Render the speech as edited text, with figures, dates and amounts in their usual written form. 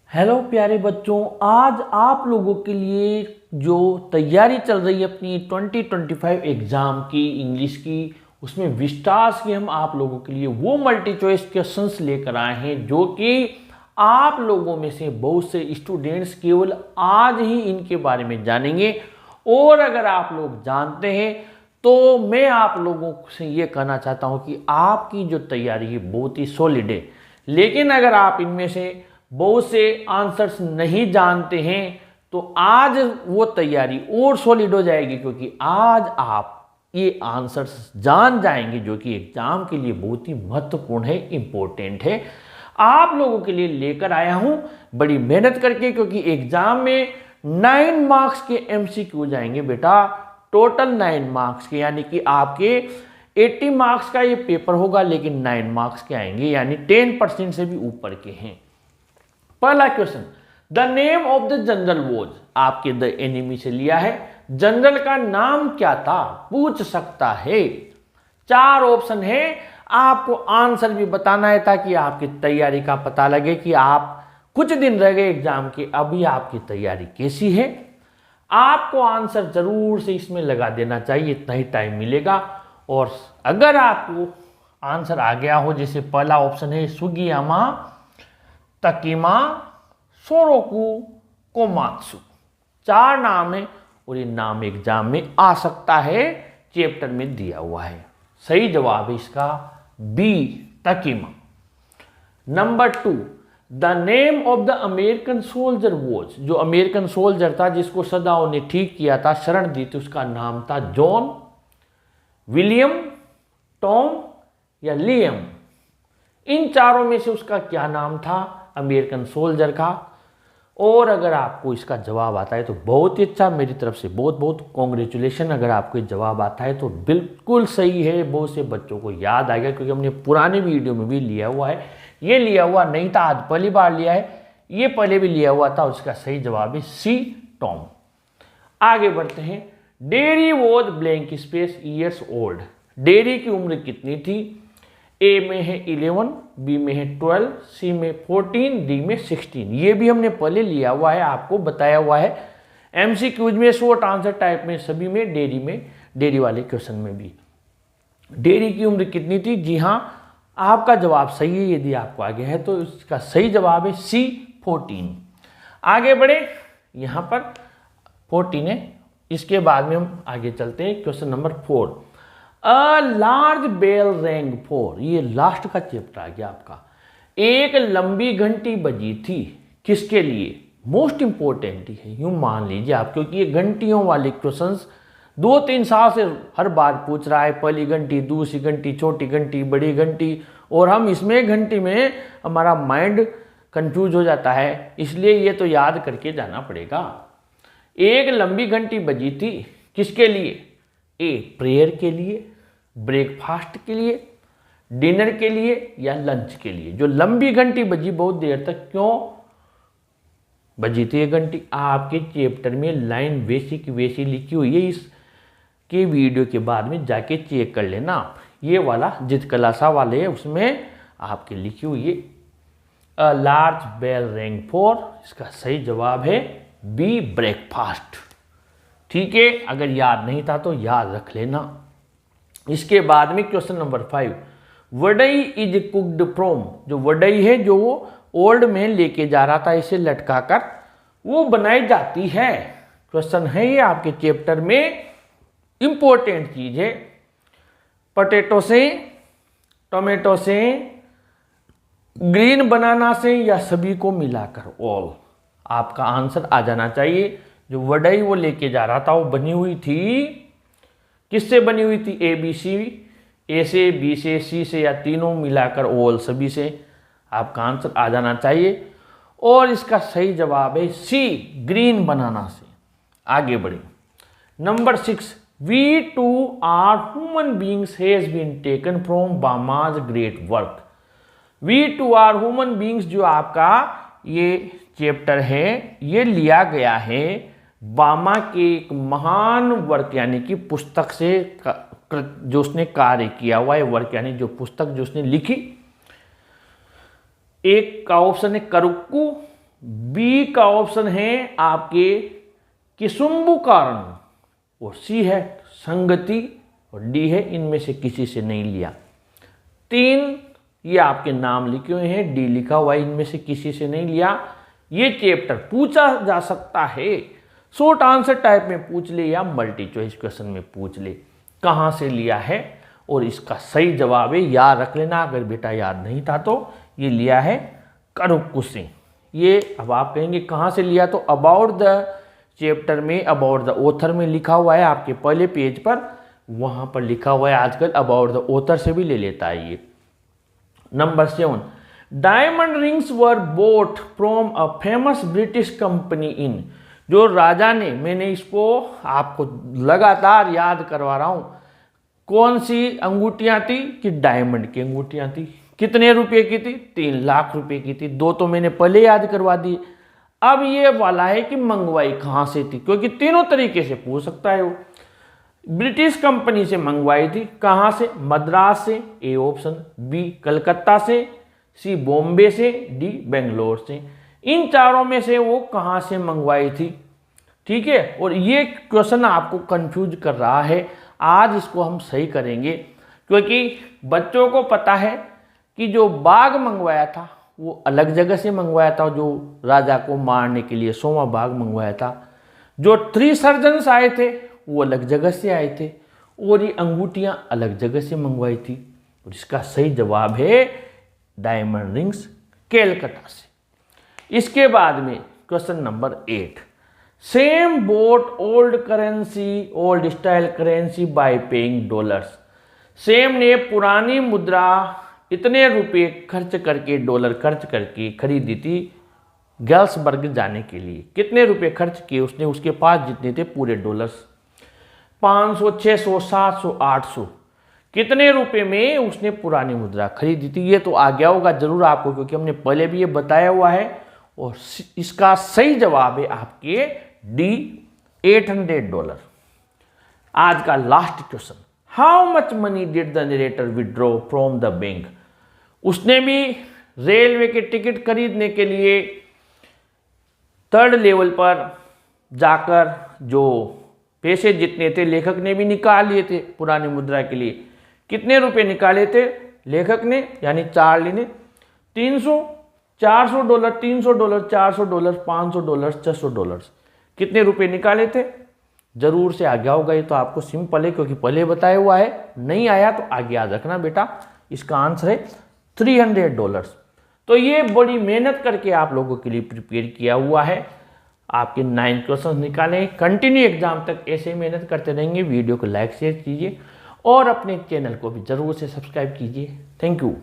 Hello प्यारे बच्चों, आज आप लोगों के लिए जो तैयारी चल रही है अपनी 2025 एग्ज़ाम की इंग्लिश की, उसमें विस्टास के हम आप लोगों के लिए वो मल्टी चॉइस क्वेश्चंस लेकर आए हैं जो कि आप लोगों में से बहुत से स्टूडेंट्स केवल आज ही इनके बारे में जानेंगे। और अगर आप लोग जानते हैं तो मैं आप लोगों से ये कहना चाहता हूँ कि आपकी जो तैयारी है बहुत ही सॉलिड है। लेकिन अगर आप इनमें से बहुत से आंसर्स नहीं जानते हैं तो आज वो तैयारी और सॉलिड हो जाएगी, क्योंकि आज आप ये आंसर्स जान जाएंगे जो कि एग्जाम के लिए बहुत ही महत्वपूर्ण है, इंपॉर्टेंट है। आप लोगों के लिए लेकर आया हूं बड़ी मेहनत करके, क्योंकि एग्जाम में 9 मार्क्स के एमसीक्यू जाएंगे बेटा, टोटल 9 मार्क्स के, यानी कि आपके 80 मार्क्स का ये पेपर होगा लेकिन 9 मार्क्स के आएंगे, यानी 10% से भी ऊपर के हैं। पहला question, the name of the general was, आपके द एनिमी से लिया है। जनरल का नाम क्या था पूछ सकता है। 4 ऑप्शन है, आपको आंसर भी बताना है ताकि आपकी तैयारी का पता लगे कि आप कुछ दिन रह गए एग्जाम के, अभी आपकी तैयारी कैसी है। आपको आंसर जरूर से इसमें लगा देना चाहिए, इतना ही टाइम मिलेगा। और अगर आपको आंसर आ गया हो, जैसे पहला ऑप्शन है सुगियामा तकीमा सोरोकू कोमात्सु, 4 नाम है और ये नाम एग्जाम में आ सकता है, चैप्टर में दिया हुआ है। सही जवाब है इसका बी, तकीमा। Number 2, the name of the American soldier was, जो अमेरिकन सोल्जर था जिसको सदाओं ने ठीक किया था, शरण दी थी, उसका नाम था जॉन, विलियम, टॉम या लियम। इन चारों में से उसका क्या नाम था अमेरिकन सोल्जर का। और अगर आपको इसका जवाब आता है तो बहुत ही अच्छा, मेरी तरफ से बहुत बहुत कॉन्ग्रेचुलेशन। अगर आपको जवाब आता है तो बिल्कुल सही है, बहुत से बच्चों को याद आ गया, क्योंकि हमने पुराने वीडियो में भी लिया हुआ है। ये लिया हुआ नहीं था, आज पहली बार लिया है, ये पहले भी लिया हुआ था। उसका सही जवाब है सी, टॉम। आगे बढ़ते हैं। Dairy was blank space years old, dairy की उम्र कितनी थी। ए में है 11, बी में है 12, सी में 14, डी में 16। ये भी हमने पहले लिया हुआ है, आपको बताया हुआ है एमसीक्यूज में, शॉर्ट आंसर टाइप में, सभी में, डेरी वाले क्वेश्चन में भी। डेरी की उम्र कितनी थी, जी हाँ, आपका जवाब सही है। यदि आपको आगे है तो इसका सही जवाब है सी, 14। आगे बढ़े, यहाँ पर 14 है। इसके बाद में हम आगे चलते हैं, question number 4, a large bell rang for, ये लास्ट का चैप्टर आ गया आपका। एक लंबी घंटी बजी थी, किसके लिए, मोस्ट इंपॉर्टेंट है, यूं मान लीजिए आप, क्योंकि ये घंटियों वाले क्वेश्चंस 2-3 साल से हर बार पूछ रहा है। पहली घंटी, दूसरी घंटी, छोटी घंटी, बड़ी घंटी, और हम इसमें घंटी में हमारा माइंड कंफ्यूज हो जाता है, इसलिए ये तो याद करके जाना पड़ेगा। एक लंबी घंटी बजी थी, किसके लिए, ए प्रेयर के लिए, ब्रेकफास्ट के लिए, डिनर के लिए या लंच के लिए। जो लंबी घंटी बजी बहुत देर तक, क्यों बजी थी ये घंटी, आपके चैप्टर में लाइन वैसी की वैसी लिखी हुई है, इसके वीडियो के बाद में जाके चेक कर लेना आप। ये वाला जित कलासा वाले है उसमें आपके लिखी हुई है a large bell rang for, इसका सही जवाब है बी, ब्रेकफास्ट। ठीक है, अगर याद नहीं था तो याद रख लेना। इसके बाद में question number 5, vadai is cooked from, जो वडई है जो वो ओल्ड मैन लेके जा रहा था इसे लटका कर, वो बनाई जाती है। क्वेश्चन है ये आपके चैप्टर में, इंपॉर्टेंट चीज है। पोटैटो से, टोमेटो से, ग्रीन बनाना से या सभी को मिलाकर, ऑल। आपका आंसर आ जाना चाहिए। जो वडई वो लेके जा रहा था वो बनी हुई थी, किससे बनी हुई थी, ए बी सी, ए से, बी से, सी से या तीनों मिलाकर, ऑल, सभी से। आपका आंसर आ जाना चाहिए और इसका सही जवाब है सी, ग्रीन बनाना से। आगे बढ़े, number 6, we too are human beings has been taken from Bama's great work. We too are human beings जो आपका ये चैप्टर है, ये लिया गया है बामा के एक महान वर्क यानी कि पुस्तक से, जो उसने कार्य किया हुआ है, वर्क यानी जो पुस्तक जो उसने लिखी। एक का ऑप्शन है करुक्कू, बी का ऑप्शन है आपके किसुम्बु कारण और सी है संगति और डी है इनमें से किसी से नहीं लिया। 3 ये आपके नाम लिखे हुए हैं, डी लिखा हुआ है इनमें से किसी से नहीं लिया। ये चैप्टर पूछा जा सकता है, शॉर्ट आंसर टाइप में पूछ ले या मल्टी चॉइस क्वेश्चन में पूछ ले कहाँ से लिया है, और इसका सही जवाब है, याद रख लेना। अगर बेटा याद नहीं था तो ये लिया है करुक्कु से। ये अब आप कहेंगे कहाँ से लिया, तो अबाउट द चैप्टर में, अबाउट द ऑथर में लिखा हुआ है आपके पहले पेज पर, वहाँ पर लिखा हुआ है। आजकल अबाउट द ऑथर से भी ले लेता है ये। Number 7, diamond rings were boat from a famous British company इन। जो राजा ने, मैंने इसको आपको लगातार याद करवा रहा हूँ, कौन सी अंगूठियाँ थी कि डायमंड की अंगूठियाँ थी। कितने रुपए की थी, 3 लाख रुपए की थी। 2 तो मैंने पहले याद करवा दी। अब ये वाला है कि मंगवाई कहाँ से थी, क्योंकि तीनों तरीके से पूछ सकता है वो। ब्रिटिश कंपनी से मंगवाई थी, कहाँ से, मद्रास से, ए ऑप्शन, बी कलकत्ता से, सी बॉम्बे से, डी बेंगलोर से। इन चारों में से वो कहाँ से मंगवाई थी, ठीक है। और ये क्वेश्चन आपको कंफ्यूज कर रहा है, आज इसको हम सही करेंगे, क्योंकि बच्चों को पता है कि जो बाघ मंगवाया था वो अलग जगह से मंगवाया था, जो राजा को मारने के लिए 100वां बाघ मंगवाया था। जो 3 सर्जन्स आए थे वो अलग जगह से आए थे, और ये अंगूठियाँ अलग जगह से मंगवाई थी। और इसका सही जवाब है डायमंड रिंग्स केलकता से। इसके बाद में question number 8, same boat old currency, old style currency bye paying dollars. Same ने पुरानी मुद्रा इतने रुपए खर्च करके, डॉलर खर्च करके खरीदी थी गैल्सबर्ग जाने के लिए। कितने रुपए खर्च किए उसने, उसके पास जितने थे पूरे डॉलर्स, 500, 600, 700, 800, कितने रुपए में उसने पुरानी मुद्रा खरीदी थी। ये तो आ गया होगा जरूर आपको, क्योंकि हमने पहले भी ये बताया हुआ है। और इसका सही जवाब है आपके डी, $800। आज का last question, how much money did the narrator withdraw from the bank. उसने भी रेलवे के टिकट खरीदने के लिए 3rd लेवल पर जाकर जो पैसे जितने थे लेखक ने भी निकाल लिए थे पुरानी मुद्रा के लिए। कितने रुपए निकाले थे लेखक ने, यानी चार्ली ने, 300, $400, $300, $400, $500, $600। कितने रुपए निकाले थे, जरूर से आ गया होगा। ये तो आपको सिंपल है, क्योंकि पहले बताया हुआ है। नहीं आया तो आगे याद रखना बेटा, इसका आंसर है $300। तो ये बड़ी मेहनत करके आप लोगों के लिए प्रिपेयर किया हुआ है। आपके 9 क्वेश्चन निकाले, कंटिन्यू एग्जाम तक ऐसे मेहनत करते रहेंगे। वीडियो को लाइक शेयर कीजिए और अपने चैनल को भी जरूर से सब्सक्राइब कीजिए। Thank you.